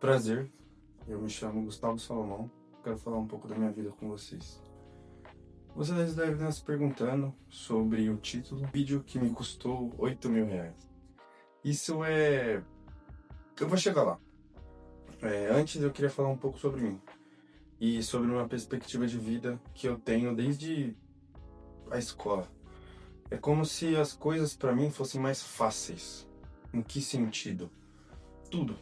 Prazer, eu me chamo Gustavo Salomão, quero falar um pouco da minha vida com vocês. Vocês devem estar se perguntando sobre o título, vídeo que me custou R$ 8.000. Isso é... Eu vou chegar lá. Antes eu queria falar um pouco sobre mim e sobre uma perspectiva de vida que eu tenho desde a escola. É como se as coisas para mim fossem mais fáceis. Em que sentido? Tudo.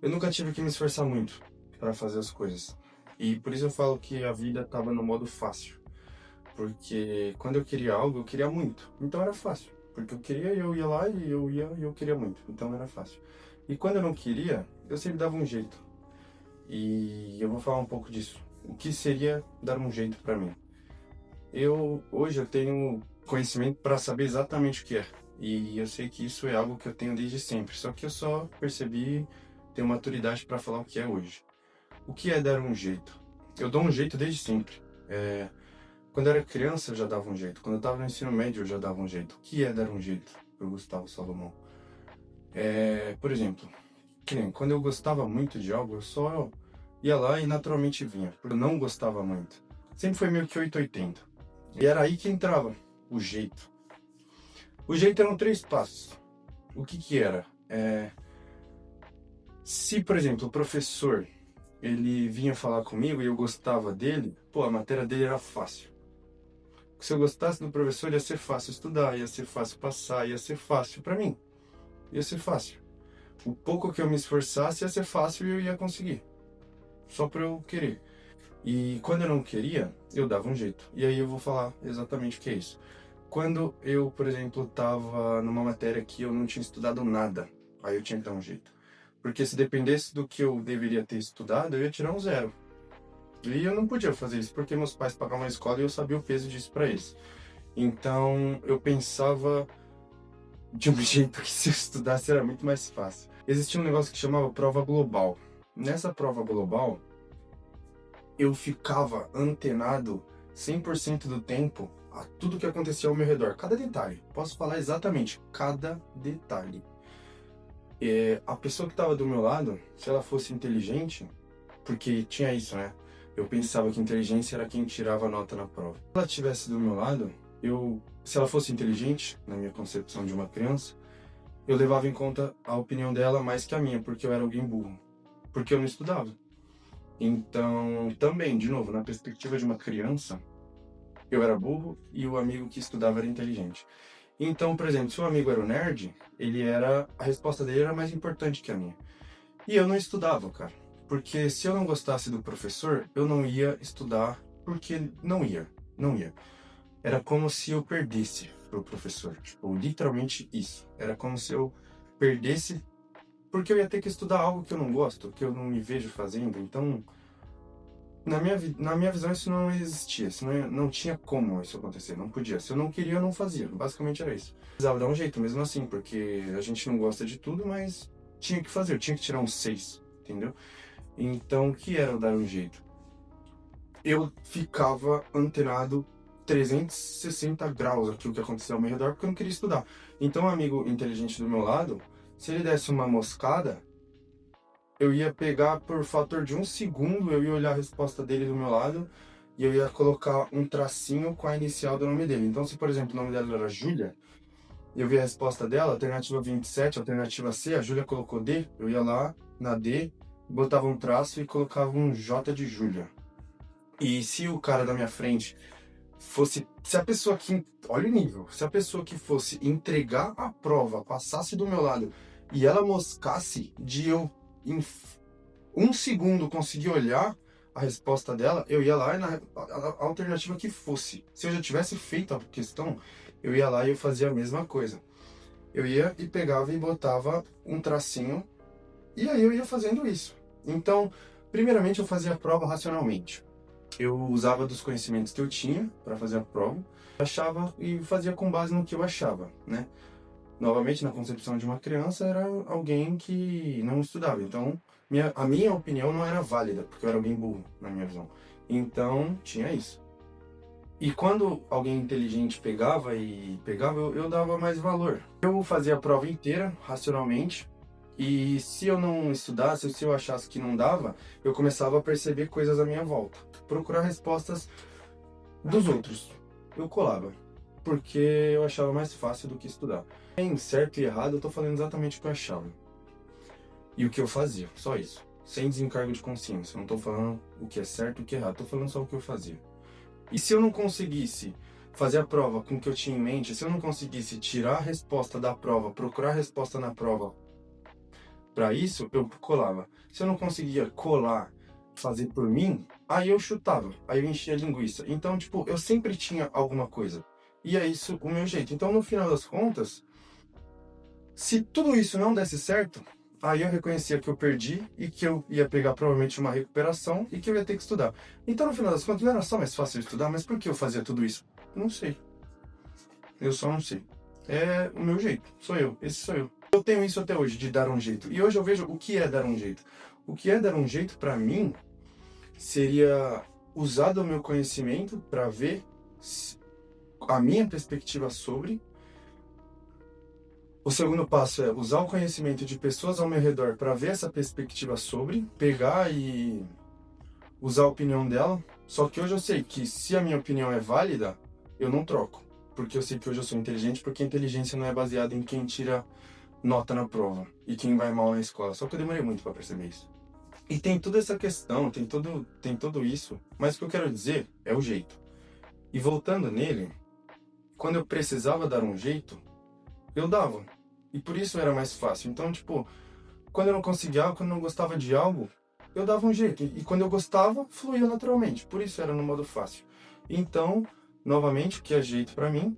Eu nunca tive que me esforçar muito para fazer as coisas. E por isso eu falo que a vida estava no modo fácil. Porque quando eu queria algo, eu queria muito. Então era fácil. Porque eu queria, eu ia lá e eu ia e eu queria muito. Então era fácil. E quando eu não queria, eu sempre dava um jeito. E eu vou falar um pouco disso. O que seria dar um jeito para mim? Hoje eu tenho conhecimento para saber exatamente o que é. E eu sei que isso é algo que eu tenho desde sempre. Só que eu só percebi ter maturidade para falar o que é hoje. O que é dar um jeito? Eu dou um jeito desde sempre. Quando eu era criança eu já dava um jeito. Quando eu estava no ensino médio eu já dava um jeito. O que é dar um jeito? Para o Gustavo Salomão. Por exemplo, que nem quando eu gostava muito de algo, eu só ia lá e naturalmente vinha. Porque eu não gostava muito. Sempre foi meio que 880. E era aí que entrava o jeito. O jeito eram 3 passos. O que era? Se, por exemplo, o professor ele vinha falar comigo e eu gostava dele, pô, a matéria dele era fácil. Se eu gostasse do professor, ia ser fácil estudar, ia ser fácil passar, ia ser fácil pra mim. Ia ser fácil. O pouco que eu me esforçasse ia ser fácil e eu ia conseguir. Só pra eu querer. E quando eu não queria, eu dava um jeito. E aí eu vou falar exatamente o que é isso. Quando eu, por exemplo, tava numa matéria que eu não tinha estudado nada, aí eu tinha que dar um jeito. Porque se dependesse do que eu deveria ter estudado, eu ia tirar um 0. E eu não podia fazer isso, porque meus pais pagavam a escola e eu sabia o peso disso para eles. Então eu pensava de um jeito que se eu estudasse era muito mais fácil. Existia um negócio que chamava prova global. Nessa prova global, eu ficava antenado 100% do tempo a tudo que acontecia ao meu redor. Cada detalhe. Posso falar exatamente cada detalhe. A pessoa que estava do meu lado, se ela fosse inteligente, porque tinha isso, né? Eu pensava que inteligência era quem tirava a nota na prova. Se ela estivesse do meu lado, se ela fosse inteligente, na minha concepção de uma criança, eu levava em conta a opinião dela mais que a minha, porque eu era alguém burro. Porque eu não estudava. Então, também, de novo, na perspectiva de uma criança, eu era burro e o amigo que estudava era inteligente. Então, por exemplo, se o amigo era o nerd, a resposta dele era mais importante que a minha. E eu não estudava, cara. Porque se eu não gostasse do professor, eu não ia estudar, porque não ia. Era como se eu perdesse pro professor. Tipo, literalmente isso. Era como se eu perdesse, porque eu ia ter que estudar algo que eu não gosto, que eu não me vejo fazendo. Então, na minha visão, isso não existia. Isso não tinha como isso acontecer. Não podia. Se eu não queria, eu não fazia. Basicamente era isso. Precisava dar um jeito mesmo assim, porque a gente não gosta de tudo, mas tinha que fazer. Eu tinha que tirar um 6, entendeu? Então, o que era dar um jeito? Eu ficava antenado 360 graus aquilo que acontecia ao meu redor, porque eu não queria estudar. Então, um amigo inteligente do meu lado, se ele desse uma moscada, eu ia pegar por fator de 1 segundo, eu ia olhar a resposta dele do meu lado e eu ia colocar um tracinho com a inicial do nome dele. Então, se por exemplo o nome dela era Júlia, eu vi a resposta dela, alternativa 27, alternativa C, a Júlia colocou D, eu ia lá na D, botava um traço e colocava um J de Júlia. E se o cara da minha frente fosse... Se a pessoa que... Olha o nível. Se a pessoa que fosse entregar a prova, passasse do meu lado e ela moscasse de eu, em 1 segundo, conseguir olhar a resposta dela, eu ia lá e a alternativa que fosse. Se eu já tivesse feito a questão, eu ia lá e eu fazia a mesma coisa. Eu ia e pegava e botava um tracinho e aí eu ia fazendo isso. Então, primeiramente eu fazia a prova racionalmente. Eu usava dos conhecimentos que eu tinha para fazer a prova, achava e fazia com base no que eu achava, né? Novamente, na concepção de uma criança, era alguém que não estudava. Então, a minha opinião não era válida, porque eu era alguém burro, na minha visão. Então, tinha isso. E quando alguém inteligente pegava, eu dava mais valor. Eu fazia a prova inteira, racionalmente, E se eu não estudasse, se eu achasse que não dava, eu começava a perceber coisas à minha volta. Procurar respostas dos outros. Eu colava, porque eu achava mais fácil do que estudar. Em certo e errado, eu tô falando exatamente o que eu achava. E o que eu fazia, só isso. Sem desencargo de consciência. Eu não tô falando o que é certo e o que é errado, tô falando só o que eu fazia. E se eu não conseguisse fazer a prova com o que eu tinha em mente, se eu não conseguisse tirar a resposta da prova, procurar a resposta na prova, para isso eu colava. Se eu não conseguia colar, fazer por mim, aí eu chutava, aí eu enchia a linguiça. Então, tipo, eu sempre tinha alguma coisa. E é isso o meu jeito. Então, no final das contas, se tudo isso não desse certo, aí eu reconhecia que eu perdi e que eu ia pegar provavelmente uma recuperação e que eu ia ter que estudar. Então, no final das contas, não era só mais fácil estudar, mas por que eu fazia tudo isso? Não sei. Eu só não sei. É o meu jeito. Sou eu. Esse sou eu. Eu tenho isso até hoje, de dar um jeito. E hoje eu vejo o que é dar um jeito. O que é dar um jeito, pra mim, seria usar do meu conhecimento para ver a minha perspectiva sobre. O segundo passo é usar o conhecimento de pessoas ao meu redor para ver essa perspectiva sobre, pegar e usar a opinião dela. Só que hoje eu sei que se a minha opinião é válida, eu não troco. Porque eu sei que hoje eu sou inteligente, porque a inteligência não é baseada em quem tira nota na prova e quem vai mal na escola. Só que eu demorei muito para perceber isso. E tem toda essa questão, tem tudo isso, mas o que eu quero dizer é o jeito. E voltando nele, quando eu precisava dar um jeito, eu dava. E por isso era mais fácil. Então, tipo, quando eu não conseguia algo, quando eu não gostava de algo, eu dava um jeito. E quando eu gostava, fluía naturalmente. Por isso era no modo fácil. Então, novamente, o que é jeito pra mim,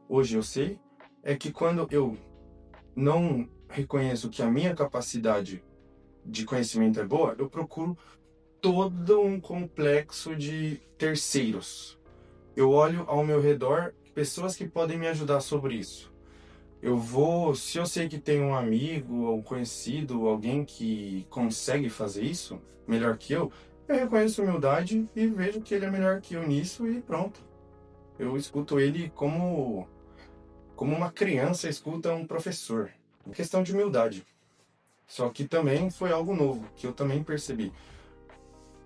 hoje eu sei, é que quando eu não reconheço que a minha capacidade de conhecimento é boa, eu procuro todo um complexo de terceiros. Eu olho ao meu redor pessoas que podem me ajudar sobre isso. Eu vou, se eu sei que tem um amigo, um conhecido, alguém que consegue fazer isso melhor que eu reconheço humildade e vejo que ele é melhor que eu nisso e pronto. Eu escuto ele como uma criança escuta um professor. Questão de humildade. Só que também foi algo novo, que eu também percebi.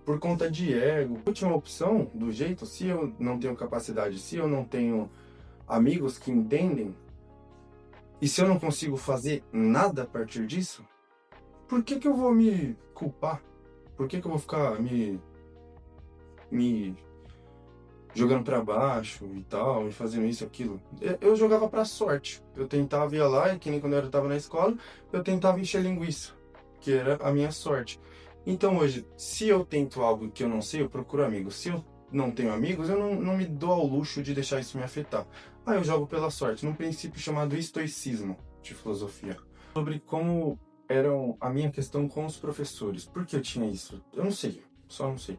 Por conta de ego. A última opção, do jeito, se eu não tenho capacidade, se eu não tenho amigos que entendem, e se eu não consigo fazer nada a partir disso, por que eu vou me culpar? Por que eu vou ficar me jogando pra baixo e tal, e fazendo isso e aquilo? Eu jogava pra sorte. Eu tentava ir lá, e que nem quando eu tava na escola, eu tentava encher linguiça, que era a minha sorte. Então hoje, se eu tento algo que eu não sei, eu procuro amigos. Se eu não tenho amigos, eu não me dou ao luxo de deixar isso me afetar. Ah, eu jogo pela sorte, num princípio chamado estoicismo de filosofia. Sobre como eram a minha questão com os professores. Por que eu tinha isso? Eu não sei, só não sei.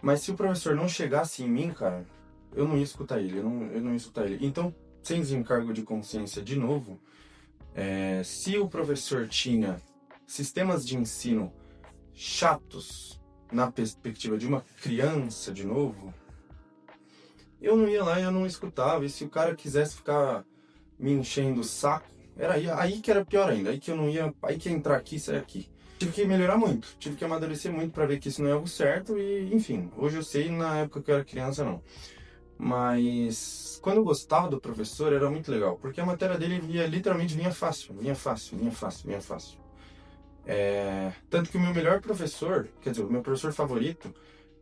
Mas se o professor não chegasse em mim, cara, eu não ia escutar ele, eu não ia escutar ele. Então, sem desencargo de consciência de novo, se o professor tinha sistemas de ensino chatos na perspectiva de uma criança de novo, eu não ia lá e eu não escutava. E se o cara quisesse ficar me enchendo o saco, era aí que era pior ainda, aí que eu não ia, aí que ia entrar aqui e sair aqui. Tive que melhorar muito, tive que amadurecer muito para ver que isso não é algo certo e, enfim, hoje eu sei, na época que eu era criança não. Mas quando eu gostava do professor era muito legal, porque a matéria dele literalmente vinha fácil, vinha fácil, vinha fácil, vinha fácil. Tanto que o meu melhor professor, quer dizer, o meu professor favorito,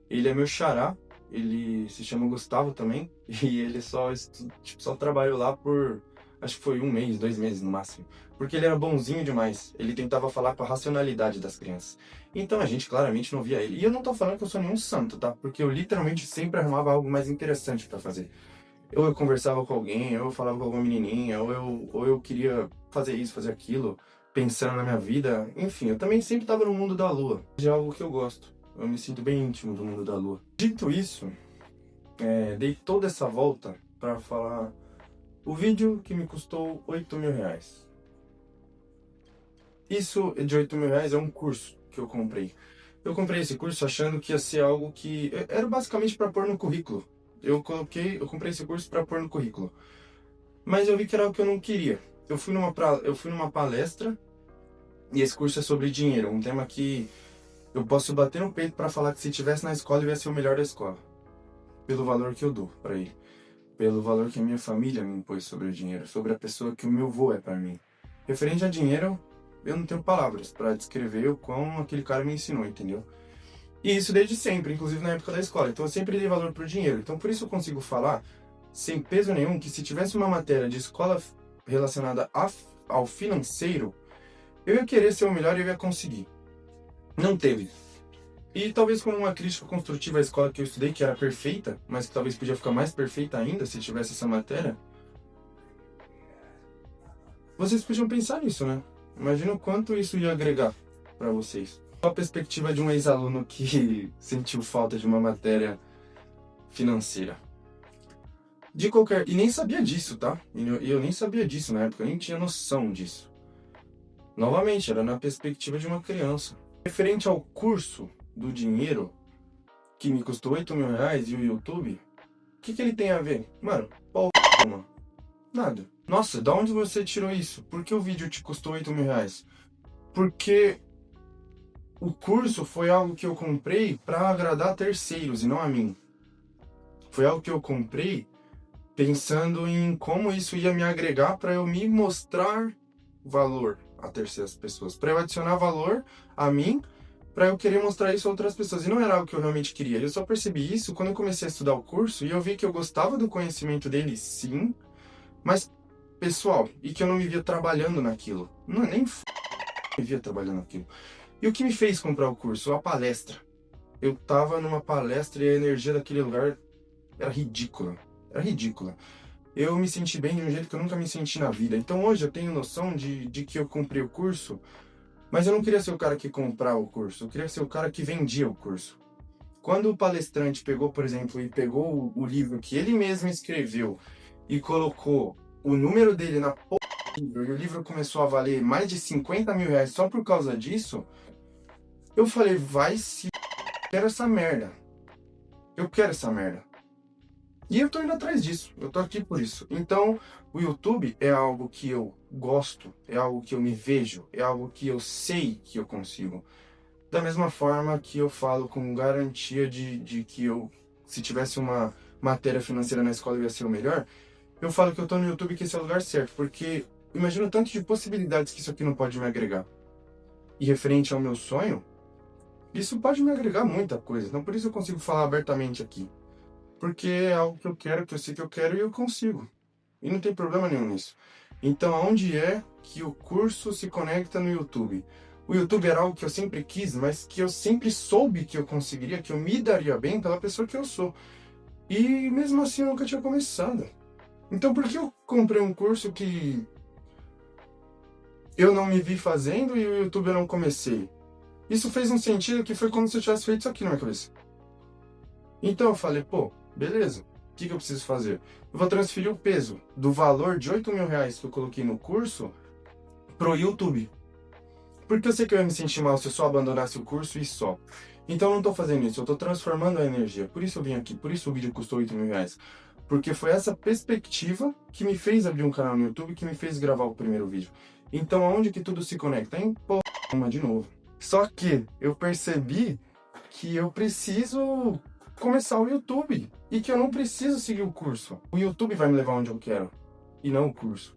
ele é meu xará, ele se chama Gustavo também, e ele só trabalhou lá por, acho que foi 1 mês, 2 meses no máximo. Porque ele era bonzinho demais, ele tentava falar com a racionalidade das crianças. Então a gente claramente não via ele. E eu não tô falando que eu sou nenhum santo, tá? Porque eu literalmente sempre arrumava algo mais interessante pra fazer. Ou eu conversava com alguém, ou eu falava com alguma menininha, ou eu queria fazer isso, fazer aquilo, pensando na minha vida. Enfim, eu também sempre estava no mundo da lua. De algo que eu gosto. Eu me sinto bem íntimo do mundo da lua. Dito isso, dei toda essa volta para falar o vídeo que me custou R$ 8.000. Isso de R$ 8.000 é um curso que eu comprei. Eu comprei esse curso achando que ia ser algo que era basicamente para pôr no currículo. Eu comprei esse curso para pôr no currículo. Mas eu vi que era algo que eu não queria. eu fui numa palestra e esse curso é sobre dinheiro, um tema que eu posso bater no peito para falar que se tivesse na escola eu ia ser o melhor da escola, pelo valor que eu dou para ele, pelo valor que a minha família me impôs sobre o dinheiro, sobre a pessoa que o meu vô é para mim. Referente a dinheiro, eu não tenho palavras para descrever o quão aquele cara me ensinou, entendeu? E isso desde sempre, inclusive na época da escola. Então eu sempre dei valor pro dinheiro. Então por isso eu consigo falar, sem peso nenhum, que se tivesse uma matéria de escola relacionada ao financeiro, eu ia querer ser o melhor e eu ia conseguir. Não teve. E talvez como uma crítica construtiva à escola que eu estudei, que era perfeita, mas que talvez podia ficar mais perfeita ainda se tivesse essa matéria, vocês podiam pensar nisso, né? Imagina o quanto isso ia agregar para vocês. A perspectiva de um ex-aluno que sentiu falta de uma matéria financeira. De qualquer... E nem sabia disso, tá? E eu nem sabia disso na época, eu nem tinha noção disso. Novamente, era na perspectiva de uma criança. Referente ao curso do dinheiro, que me custou R$8.000 e o YouTube, o que ele tem a ver? Mano, pau, mano. Nada. Nossa, da onde você tirou isso? Por que o vídeo te custou R$8.000? Porque o curso foi algo que eu comprei para agradar terceiros e não a mim. Foi algo que eu comprei pensando em como isso ia me agregar para eu me mostrar valor a terceiras pessoas, para eu adicionar valor a mim, para eu querer mostrar isso a outras pessoas. E não era algo que eu realmente queria. Eu só percebi isso quando eu comecei a estudar o curso e eu vi que eu gostava do conhecimento dele, sim, mas pessoal, e que eu não me via trabalhando naquilo. Não, nem me via trabalhando naquilo. E o que me fez comprar o curso? A palestra. Eu tava numa palestra e a energia daquele lugar era ridícula. Era ridícula. Eu me senti bem de um jeito que eu nunca me senti na vida. Então hoje eu tenho noção de que eu comprei o curso, mas eu não queria ser o cara que comprava o curso, eu queria ser o cara que vendia o curso. Quando o palestrante pegou, por exemplo, e pegou o livro que ele mesmo escreveu e colocou o número dele na porra do livro, e o livro começou a valer mais de R$50.000 só por causa disso, eu falei, vai se... quero essa merda. Eu quero essa merda. E eu tô indo atrás disso, eu tô aqui por isso. Então, o YouTube é algo que eu gosto, é algo que eu me vejo, é algo que eu sei que eu consigo. Da mesma forma que eu falo com garantia de que eu, se tivesse uma matéria financeira na escola, eu ia ser o melhor, eu falo que eu tô no YouTube, que esse é o lugar certo, porque imagina o tanto de possibilidades que isso aqui não pode me agregar. E referente ao meu sonho, isso pode me agregar muita coisa, então por isso eu consigo falar abertamente aqui. Porque é algo que eu quero, que eu sei que eu quero e eu consigo. E não tem problema nenhum nisso. Então, aonde é que o curso se conecta no YouTube? O YouTube era algo que eu sempre quis, mas que eu sempre soube que eu conseguiria, que eu me daria bem pela pessoa que eu sou. E mesmo assim eu nunca tinha começado. Então, por que eu comprei um curso que eu não me vi fazendo e o YouTube eu não comecei? Isso fez um sentido que foi como se eu tivesse feito isso aqui na minha cabeça. Então eu falei, pô, beleza, o que eu preciso fazer? Eu vou transferir o peso do valor de R$8.000 que eu coloquei no curso pro YouTube. Porque eu sei que eu ia me sentir mal se eu só abandonasse o curso e só. Então eu não tô fazendo isso, eu tô transformando a energia. Por isso eu vim aqui, por isso o vídeo custou R$8.000. Porque foi essa perspectiva que me fez abrir um canal no YouTube, que me fez gravar o primeiro vídeo. Então aonde que tudo se conecta? Em porra de novo. Só que eu percebi que eu preciso começar o YouTube e que eu não preciso seguir o curso. O YouTube vai me levar onde eu quero e não o curso.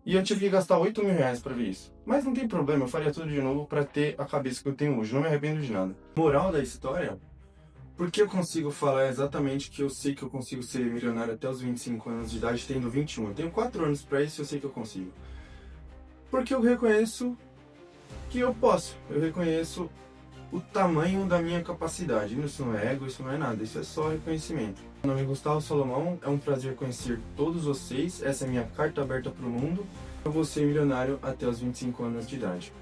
E eu tive que gastar R$8.000 para ver isso. Mas não tem problema, eu faria tudo de novo para ter a cabeça que eu tenho hoje. Não me arrependo de nada. Moral da história, por que eu consigo falar exatamente que eu sei que eu consigo ser milionário até os 25 anos de idade, tendo 21? Eu tenho 4 anos para isso e eu sei que eu consigo. Porque eu reconheço que eu posso. Eu reconheço o tamanho da minha capacidade. Isso não é ego, isso não é nada, isso é só reconhecimento. Meu nome é Gustavo Salomão, é um prazer conhecer todos vocês, essa é minha carta aberta para o mundo. Eu vou ser milionário até os 25 anos de idade.